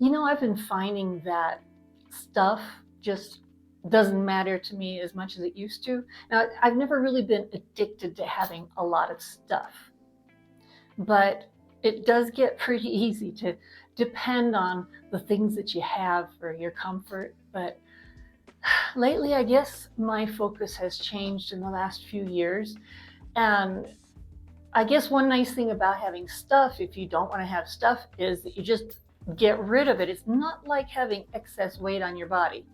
I've been finding that stuff just doesn't matter to me as much as it used to. Now, I've never really been addicted to having a lot of stuff, but it does get pretty easy to depend on the things that you have for your comfort. But lately, I guess my focus has changed in the last few years. And I guess one nice thing about having stuff, if you don't want to have stuff, is that you just get rid of it. It's not like having excess weight on your body.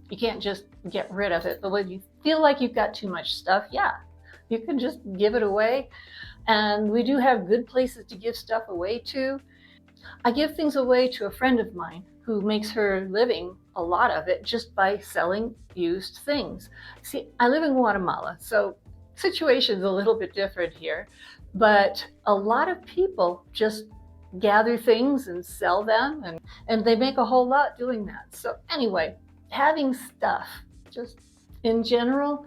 You can't just get rid of it. But when you feel like you've got too much stuff, yeah, you can just give it away. And we do have good places to give stuff away to. I give things away to a friend of mine who makes her living, a lot of it, just by selling used things. See, I live in Guatemala, so situation's a little bit different here, but a lot of people just gather things and sell them, and they make a whole lot doing that. So anyway, having stuff, just in general,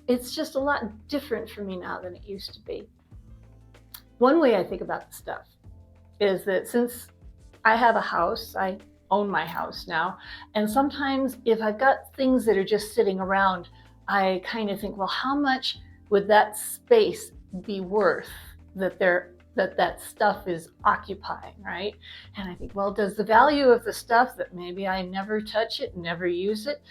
it's just a lot different for me now than it used to be. One way I think about the stuff is that since I have a house, I own my house now, and sometimes if I've got things that are just sitting around, I kind of think, well, how much would that space be worth that stuff is occupying, right? And I think, well, does the value of the stuff that maybe I never touch it, never use it,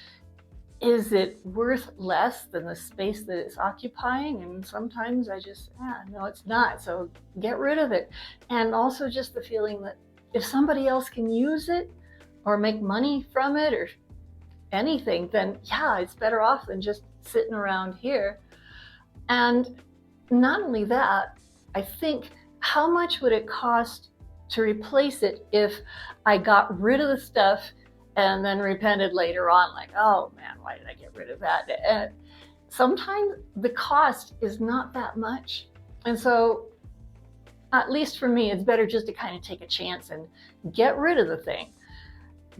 is it worth less than the space that it's occupying? And sometimes I just, no, it's not. So get rid of it. And also just the feeling that if somebody else can use it or make money from it or anything, then yeah, it's better off than just sitting around here. And not only that, I think, how much would it cost to replace it if I got rid of the stuff and then repented later on, like, oh man, why did I get rid of that? And sometimes the cost is not that much. And so, at least for me, it's better just to kind of take a chance and get rid of the thing.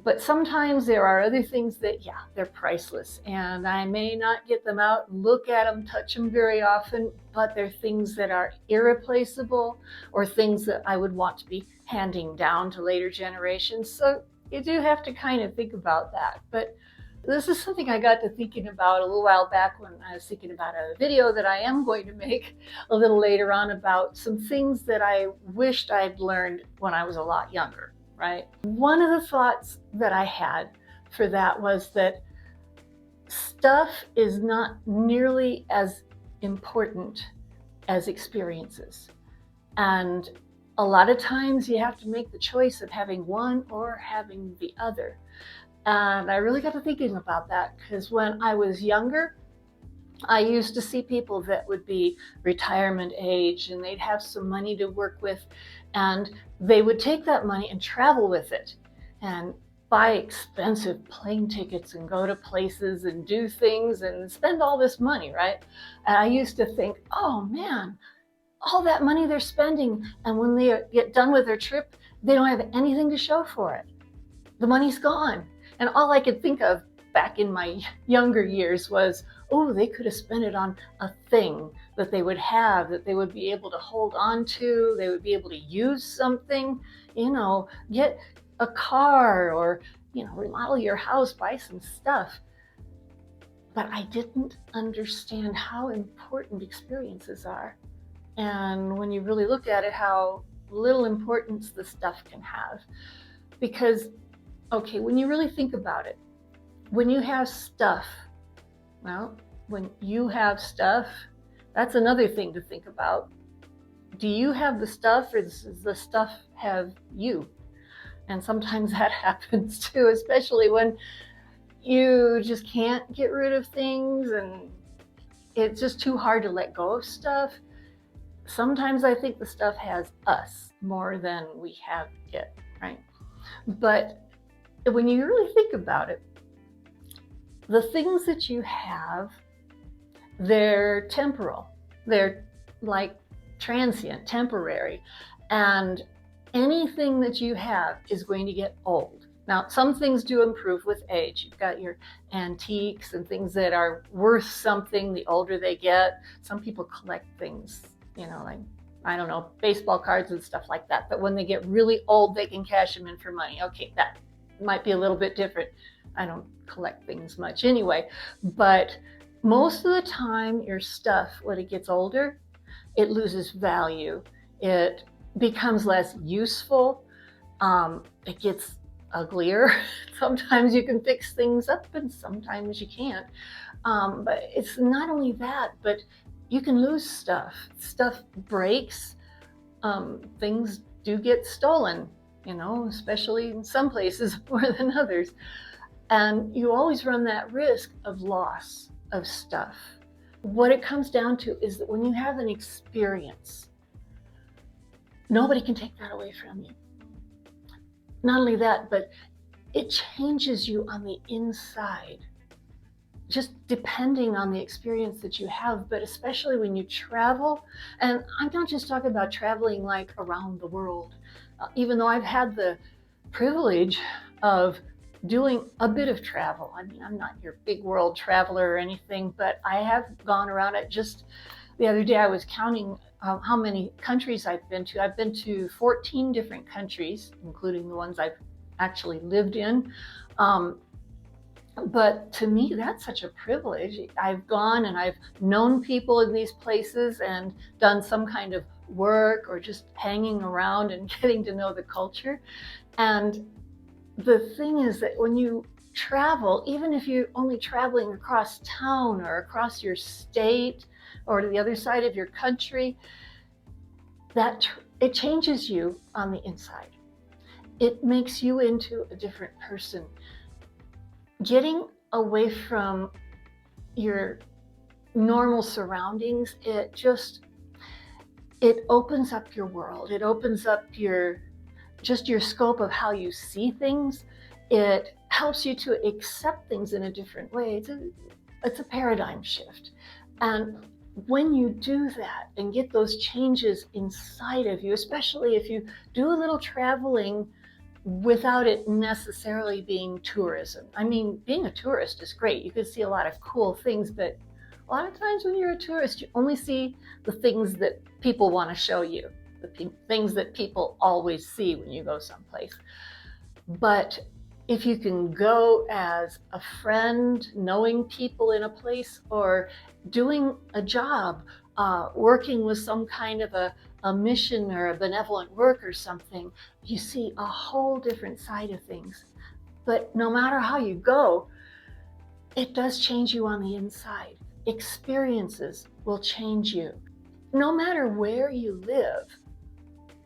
But sometimes there are other things that, yeah, they're priceless, and I may not get them out, look at them, touch them very often, but they're things that are irreplaceable or things that I would want to be handing down to later generations. So you do have to kind of think about that. But this is something I got to thinking about a little while back when I was thinking about a video that I am going to make a little later on about some things that I wished I'd learned when I was a lot younger. Right? One of the thoughts that I had for that was that stuff is not nearly as important as experiences. And a lot of times you have to make the choice of having one or having the other. And I really got to thinking about that because when I was younger, I used to see people that would be retirement age and they'd have some money to work with, and they would take that money and travel with it and buy expensive plane tickets and go to places and do things and spend all this money, right? And I used to think, oh man, all that money they're spending, and when they get done with their trip, they don't have anything to show for it. The money's gone. And all I could think of back in my younger years was, oh, they could have spent it on a thing that they would have, that they would be able to hold on to, they would be able to use something, get a car or, remodel your house, buy some stuff. But I didn't understand how important experiences are. And when you really look at it, how little importance the stuff can have. Because, okay, when you really think about it, when you have stuff, that's another thing to think about. Do you have the stuff, or does the stuff have you? And sometimes that happens too, especially when you just can't get rid of things and it's just too hard to let go of stuff. Sometimes I think the stuff has us more than we have it, right? But when you really think about it, the things that you have, they're temporal. They're like transient, temporary. And anything that you have is going to get old. Now, some things do improve with age. You've got your antiques and things that are worth something the older they get. Some people collect things, like I don't know, baseball cards and stuff like that. But when they get really old, they can cash them in for money. Okay, that might be a little bit different. I don't collect things much anyway. But most of the time, your stuff, when it gets older, it loses value. It becomes less useful. It gets uglier. Sometimes you can fix things up and sometimes you can't. But it's not only that, but you can lose stuff. Stuff breaks. Things do get stolen, especially in some places more than others. And you always run that risk of loss of stuff. What it comes down to is that when you have an experience, nobody can take that away from you. Not only that, but it changes you on the inside, just depending on the experience that you have, but especially when you travel. And I'm not just talking about traveling like around the world, even though I've had the privilege of doing a bit of travel. I mean, I'm not your big world traveler or anything, but I have gone around it. Just the other day, I was counting how many countries I've been to. I've been to 14 different countries, including the ones I've actually lived in. But to me, that's such a privilege. I've gone and I've known people in these places and done some kind of work or just hanging around and getting to know the culture. And the thing is that when you travel, even if you're only traveling across town or across your state or to the other side of your country, that it changes you on the inside. It makes you into a different person. Getting away from your normal surroundings, it opens up your world. It opens up your scope of how you see things. It helps you to accept things in a different way. It's a paradigm shift. And when you do that and get those changes inside of you, especially if you do a little traveling without it necessarily being tourism. I mean, being a tourist is great. You can see a lot of cool things, but a lot of times when you're a tourist, you only see the things that people want to show you, the things that people always see when you go someplace. But if you can go as a friend, knowing people in a place, or doing a job, working with some kind of a mission or a benevolent work or something, you see a whole different side of things. But no matter how you go, it does change you on the inside. Experiences will change you. No matter where you live,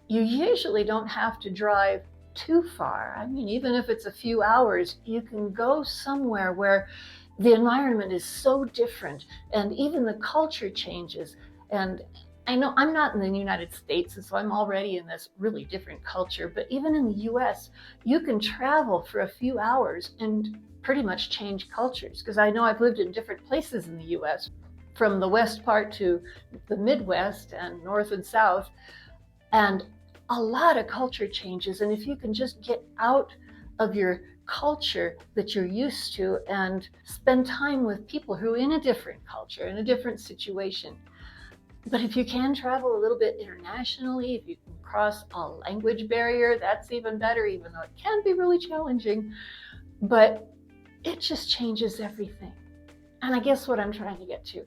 you usually don't have to drive too far. I mean, even if it's a few hours, you can go somewhere where the environment is so different and even the culture changes. And I know I'm not in the United States, and so I'm already in this really different culture, but even in the US, you can travel for a few hours and pretty much change cultures. Because I know I've lived in different places in the US, from the west part to the Midwest and north and south, and a lot of culture changes. And if you can just get out of your culture that you're used to and spend time with people who are in a different culture, in a different situation. But if you can travel a little bit internationally, if you can cross a language barrier, that's even better, even though it can be really challenging. But it just changes everything. And I guess what I'm trying to get to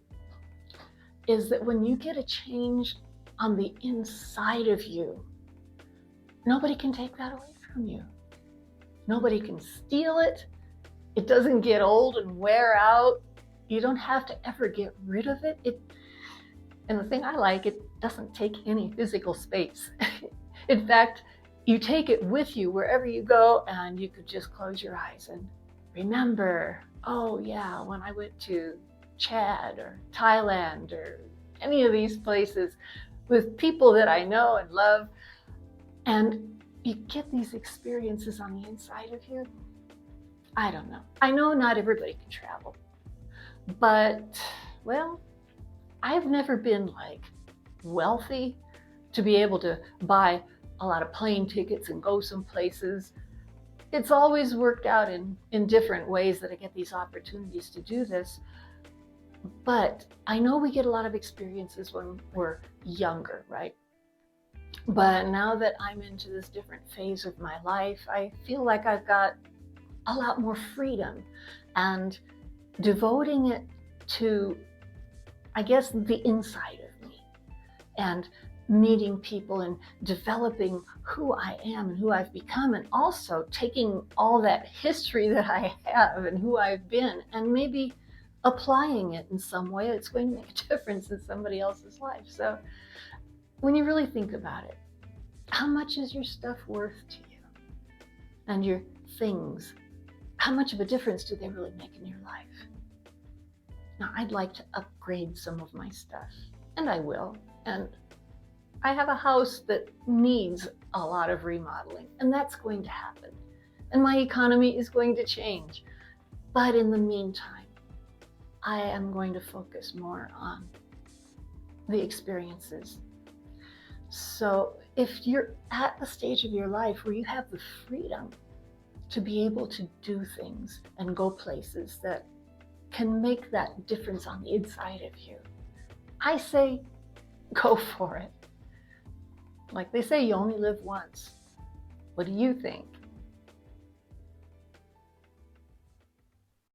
is that when you get a change on the inside of you, nobody can take that away from you. Nobody can steal it. It doesn't get old and wear out. You don't have to ever get rid of it. And the thing I like, it doesn't take any physical space. In fact, you take it with you wherever you go, and you could just close your eyes and remember, oh yeah, when I went to Chad or Thailand or any of these places with people that I know and love, and you get these experiences on the inside of you. I don't know. I know not everybody can travel, but, well, I've never been like wealthy to be able to buy a lot of plane tickets and go some places. It's always worked out in different ways that I get these opportunities to do this. But I know we get a lot of experiences when we're younger, right? But now that I'm into this different phase of my life, I feel like I've got a lot more freedom, and devoting it to, I guess, the inside of me, and meeting people and developing who I am and who I've become, and also taking all that history that I have and who I've been and maybe applying it in some way that's going to make a difference in somebody else's life. So when you really think about it, how much is your stuff worth to you? And your things, how much of a difference do they really make in your life? Now, I'd like to upgrade some of my stuff, and I will. And I have a house that needs a lot of remodeling, and that's going to happen. And my economy is going to change. But in the meantime, I am going to focus more on the experiences. So if you're at a stage of your life where you have the freedom to be able to do things and go places that can make that difference on the inside of you, I say go for it. Like they say, you only live once. What do you think?